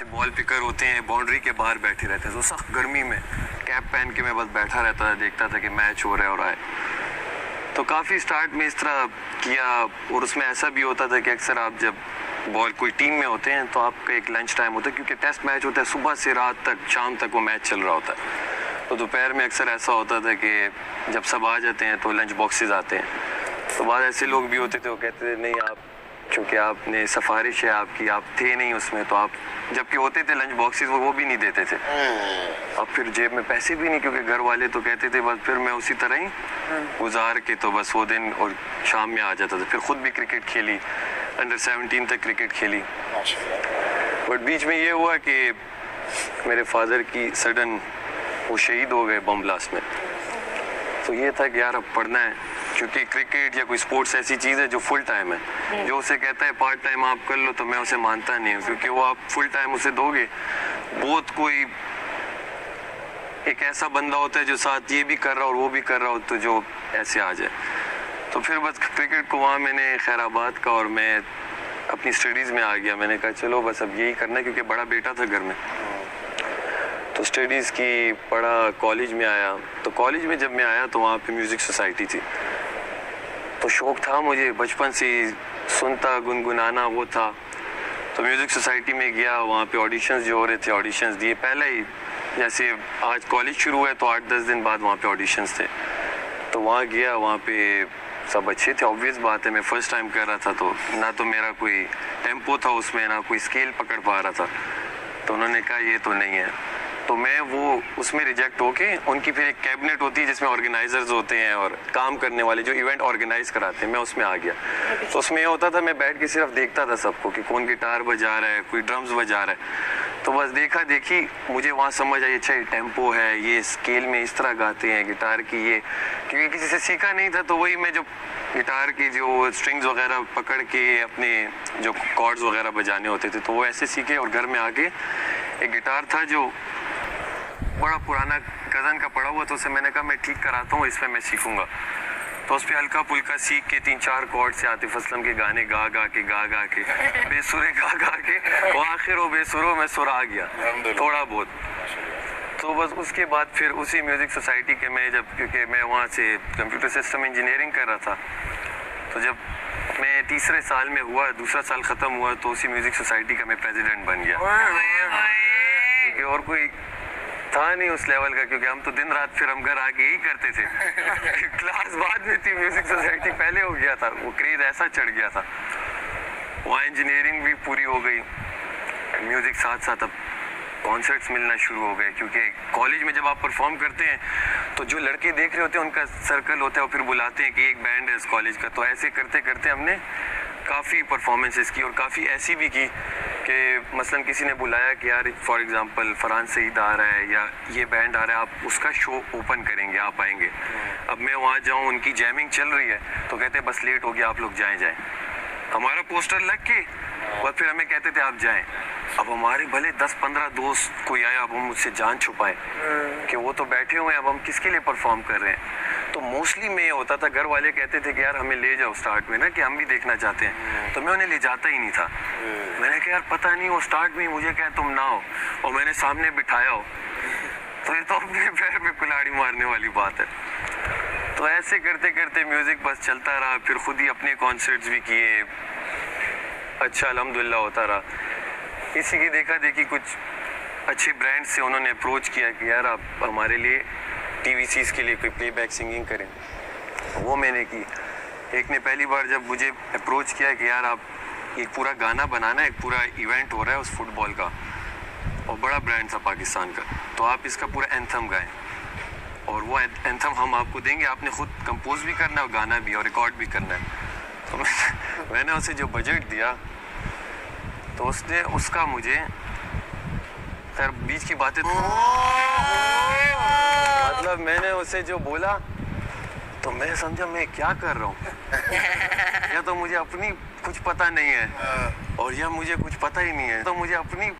Ball picker होते हैं, boundary के बाहर बैठे रहते हैं, तो सख्त गर्मी में कैप पहन के मैं बस बैठा रहता था, देखता था कि मैच हो रहा है। तो काफ़ी स्टार्ट में इस तरह किया, और उसमें ऐसा भी होता था कि अक्सर आप जब बॉल कोई टीम में होते हैं तो आपका एक लंच टाइम होता है, क्योंकि टेस्ट मैच होता है, सुबह से रात तक शाम तक वो मैच चल रहा होता है। तो दोपहर में अक्सर ऐसा होता था कि जब सब आ जाते हैं तो लंच बॉक्सेस आते हैं। तो बाद ऐसे लोग भी होते थे, वो कहते थे नहीं आप, चूँकि आपने सिफारिश है आपकी, आप थे नहीं उसमें, तो आप जबकि होते थे लंच बॉक्सेस वो भी नहीं देते थे। अब फिर जेब में पैसे भी नहीं, क्योंकि घर वाले तो कहते थे बस, फिर मैं उसी तरह ही गुजार के तो बस वो दिन और शाम में आ जाता था। फिर खुद भी क्रिकेट खेली, अंडर 17 तक क्रिकेट खेली। बट बीच में ये हुआ कि मेरे फादर की सडन वो शहीद हो गए बम ब्लास्ट में। तो ये था कि यार अब पढ़ना है, क्योंकि क्रिकेट या कोई स्पोर्ट्स ऐसी चीज़ है जो फुल टाइम है। जो उसे कहता है पार्ट टाइम आप कर लो, तो मैं उसे मानता नहीं हूँ, क्योंकि वो आप फुल टाइम उसे दोगे, बहुत कोई एक ऐसा बंदा होता है जो साथ ये भी कर रहा हो और वो भी कर रहा हो, तो जो ऐसे आ जाए। तो फिर बस क्रिकेट को वहाँ मैंने खैराबाद का, और मैं अपनी स्टडीज़ में आ गया। मैंने कहा चलो बस अब यही करना है, क्योंकि बड़ा बेटा था घर में। तो स्टडीज़ की पढ़ा, कॉलेज में आया। तो कॉलेज में जब मैं आया तो वहाँ पे म्यूज़िक सोसाइटी थी। तो शौक़ था मुझे बचपन से, सुनता गुनगुनाना वो था। तो म्यूज़िक सोसाइटी में गया, वहाँ पे ऑडिशंस जो हो रहे थे, ऑडिशंस दिए। पहले ही जैसे आज कॉलेज शुरू हुआ है तो 8-10 दिन बाद वहाँ पे ऑडिशंस थे। तो वहाँ गया, वहाँ पे सब अच्छे थे। ऑब्वियस बात है, मैं फ़र्स्ट टाइम कर रहा था, तो ना तो मेरा कोई टेम्पो था उसमें, ना कोई स्केल पकड़ पा रहा था। तो उन्होंने कहा ये तो नहीं है। तो मैं वो उसमें रिजेक्ट होके, उनकी फिर एक कैबिनेट होती है जिसमें ऑर्गेनाइजर्स होते हैं और काम करने वाले जो इवेंट ऑर्गेनाइज कराते हैं, मैं उसमें आ गया। तो उसमें ये होता था, मैं बैठ के सिर्फ देखता था सबको कि कौन गिटार बजा रहा है, कोई ड्रम्स बजा रहा है। तो बस देखा देखी मुझे वहाँ समझ आई, अच्छा ये टेम्पो है, ये स्केल में इस तरह गाते हैं गिटार की, ये क्योंकि किसी से सीखा नहीं था। तो वही मैं जो गिटार की जो स्ट्रिंग्स वगैरह पकड़ के अपने जो कॉर्ड्स वगैरह बजाने होते थे, तो वो ऐसे सीखे। और घर में आके एक गिटार था जो बड़ा पुराना कज़न का पड़ा हुआ, तो उसे मैंने कहा मैं ठीक कराता हूँ, इसमें मैं सीखूंगा। तो उस पर हल्का फुल्का सीख के 3-4 कॉर्ड से आतिफ असलम के गाने गा गा के बेसुरे गा के वो आखिर वो बेसुरों में सुर आ गया थोड़ा बहुत। तो बस उसके बाद फिर उसी म्यूज़िक सोसाइटी के मैं जब, क्योंकि मैं वहाँ से कंप्यूटर सिस्टम इंजीनियरिंग कर रहा था, तो जब मैं तीसरे साल में हुआ, दूसरा साल ख़त्म हुआ, तो उसी म्यूज़िक सोसाइटी का मैं प्रेसिडेंट बन गया। क्योंकि और कोई था नहीं उस लेवल का, क्योंकि हम तो दिन रात फिर हम घर आके यही करते थे। क्लास बाद में थी, म्यूजिक सोसाइटी पहले हो गया था, वो क्रेज ऐसा चढ़ गया था। वहाँ इंजीनियरिंग भी पूरी हो गई, म्यूजिक साथ साथ अब कॉन्सर्ट्स मिलना शुरू हो गए, क्योंकि कॉलेज में जब आप परफॉर्म करते हैं तो जो लड़के देख रहे होते हैं उनका सर्कल होता है, और फिर बुलाते हैं कि एक बैंड है इस कॉलेज का। तो ऐसे करते करते हमने काफ़ी परफॉर्मेंसेस की, और काफ़ी ऐसी भी की कि मसलन किसी ने बुलाया कि यार फॉर एग्जांपल फरहान सईद आ रहा है या ये बैंड आ रहा है, आप उसका शो ओपन करेंगे, आप आएंगे। अब मैं वहाँ जाऊँ, उनकी जैमिंग चल रही है, तो कहते बस लेट हो गया, आप लोग जाएं। हमारा पोस्टर लग के और फिर हमें कहते थे आप जाएं। अब हमारे भले 10-15 दोस्त कोई आया, अब हम मुझसे जान छुपाएं कि वो तो बैठे हुए हैं, अब हम किसके लिए परफॉर्म कर रहे हैं। तो मोस्टली में ये होता था, घर वाले कहते थे कि यार हमें ले जाओ स्टार्ट में ना, कि हम भी देखना चाहते हैं। तो मैं उन्हें ले जाता ही नहीं था। मैंने कहा यार पता नहीं, वो स्टार्ट में मुझे कहे तुम ना हो और मैंने सामने बिठाया हो, तो ये तो अपने पैर में कुल्हाड़ी मारने वाली बात है। तो ऐसे करते करते म्यूज़िक बस चलता रहा। फिर खुद ही अपने कॉन्सर्ट्स भी किए, अच्छा अल्हम्दुलिल्लाह होता रहा। इसी की देखा देखी कुछ अच्छे ब्रांड से उन्होंने अप्रोच किया कि यार आप हमारे लिए टीवीसीज़ के लिए कोई प्लेबैक सिंगिंग करें। वो मैंने की। एक ने पहली बार जब मुझे अप्रोच किया कि यार आप एक पूरा गाना बनाना है, एक पूरा इवेंट हो रहा है उस फुटबॉल का, और बड़ा ब्रांड था पाकिस्तान का, तो आप इसका पूरा एंथम गाएं, और वो एंथम हम आपको देंगे, आपने खुद कंपोज भी करना है और गाना भी और रिकॉर्ड भी करना है। तो मैंने उसे जो बजट दिया, तो उसने उसका मुझे, खैर बीच की बातें, मतलब मैंने उसे जो बोला तो मैं समझा मैं क्या कर रहा हूँ। या तो मुझे अपनी कुछ पता नहीं है, और या मुझे कुछ पता ही नहीं है, तो मुझे अपनी